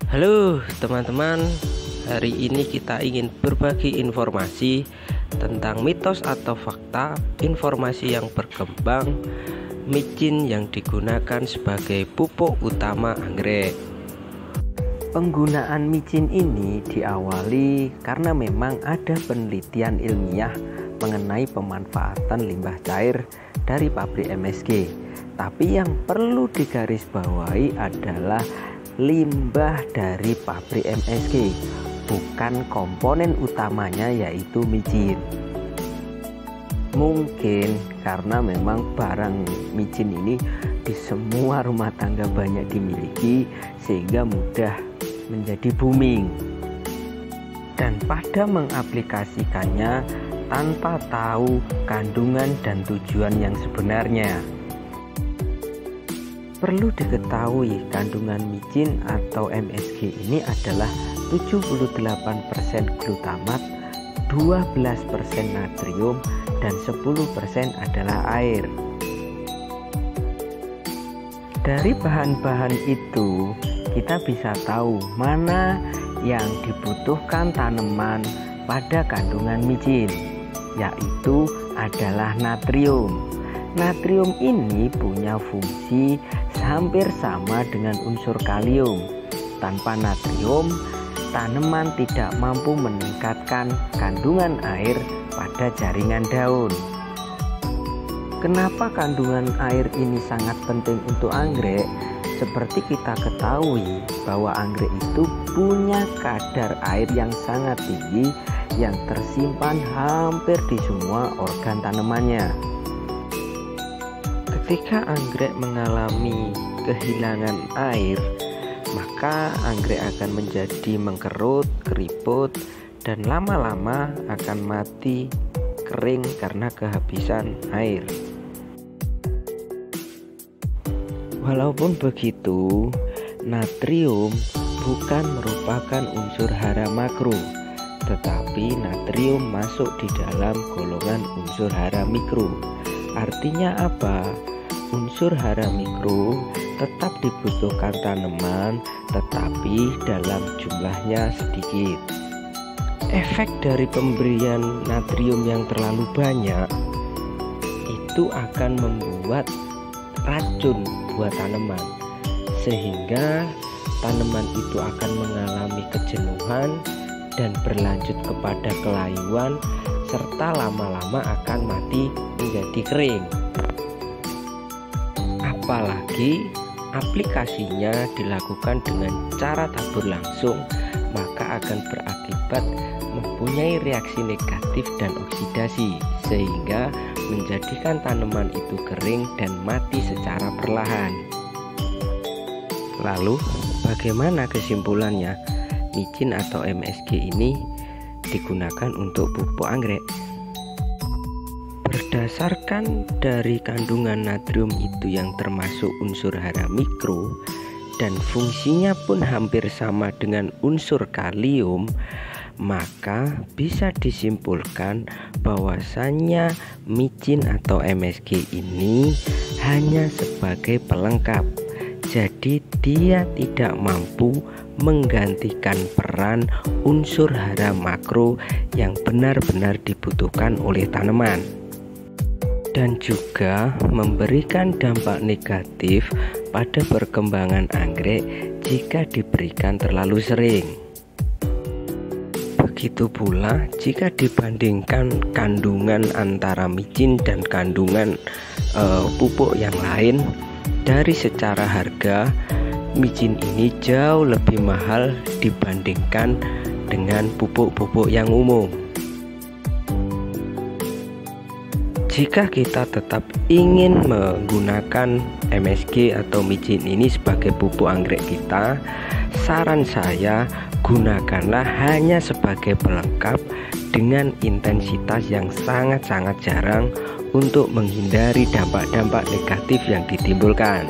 Halo teman-teman, hari ini kita ingin berbagi informasi tentang mitos atau fakta informasi yang berkembang micin yang digunakan sebagai pupuk utama anggrek. Penggunaan micin ini diawali karena memang ada penelitian ilmiah mengenai pemanfaatan limbah cair dari pabrik MSG. Tapi yang perlu digarisbawahi adalah limbah dari pabrik MSG, bukan komponen utamanya yaitu micin. Mungkin karena memang barang micin ini di semua rumah tangga banyak dimiliki sehingga mudah menjadi booming. Dan pada mengaplikasikannya tanpa tahu kandungan dan tujuan yang sebenarnya. Perlu diketahui kandungan micin atau MSG ini adalah 78% glutamat, 12% natrium, dan 10% adalah air. Dari bahan-bahan itu kita bisa tahu mana yang dibutuhkan tanaman pada kandungan micin, yaitu adalah natrium. Natrium ini punya fungsi hampir sama dengan unsur kalium. Tanpa natrium, tanaman tidak mampu meningkatkan kandungan air pada jaringan daun. Kenapa kandungan air ini sangat penting untuk anggrek? Seperti kita ketahui bahwa anggrek itu punya kadar air yang sangat tinggi yang tersimpan hampir di semua organ tanamannya. Ketika anggrek mengalami kehilangan air, maka anggrek akan menjadi mengkerut, keriput, dan lama-lama akan mati kering karena kehabisan air. Walaupun begitu, natrium bukan merupakan unsur hara makro, tetapi natrium masuk di dalam golongan unsur hara mikro. Artinya apa? Unsur hara mikro tetap dibutuhkan tanaman, tetapi dalam jumlahnya sedikit. Efek dari pemberian natrium yang terlalu banyak itu akan membuat racun buat tanaman, sehingga tanaman itu akan mengalami kejenuhan dan berlanjut kepada kelayuan, serta lama-lama akan mati menjadi kering. Apalagi aplikasinya dilakukan dengan cara tabur langsung, maka akan berakibat mempunyai reaksi negatif dan oksidasi, sehingga menjadikan tanaman itu kering dan mati secara perlahan. Lalu bagaimana kesimpulannya? Micin atau MSG ini digunakan untuk pupuk anggrek. Berdasarkan dari kandungan natrium itu yang termasuk unsur hara mikro dan fungsinya pun hampir sama dengan unsur kalium, maka bisa disimpulkan bahwasannya micin atau MSG ini hanya sebagai pelengkap. Jadi dia tidak mampu menggantikan peran unsur hara makro yang benar-benar dibutuhkan oleh tanaman, dan juga memberikan dampak negatif pada perkembangan anggrek jika diberikan terlalu sering. Begitu pula jika dibandingkan kandungan antara micin dan kandungan pupuk yang lain, dari secara harga micin ini jauh lebih mahal dibandingkan dengan pupuk-pupuk yang umum. Jika kita tetap ingin menggunakan MSG atau micin ini sebagai pupuk anggrek kita, saran saya gunakanlah hanya sebagai pelengkap dengan intensitas yang sangat-sangat jarang untuk menghindari dampak-dampak negatif yang ditimbulkan.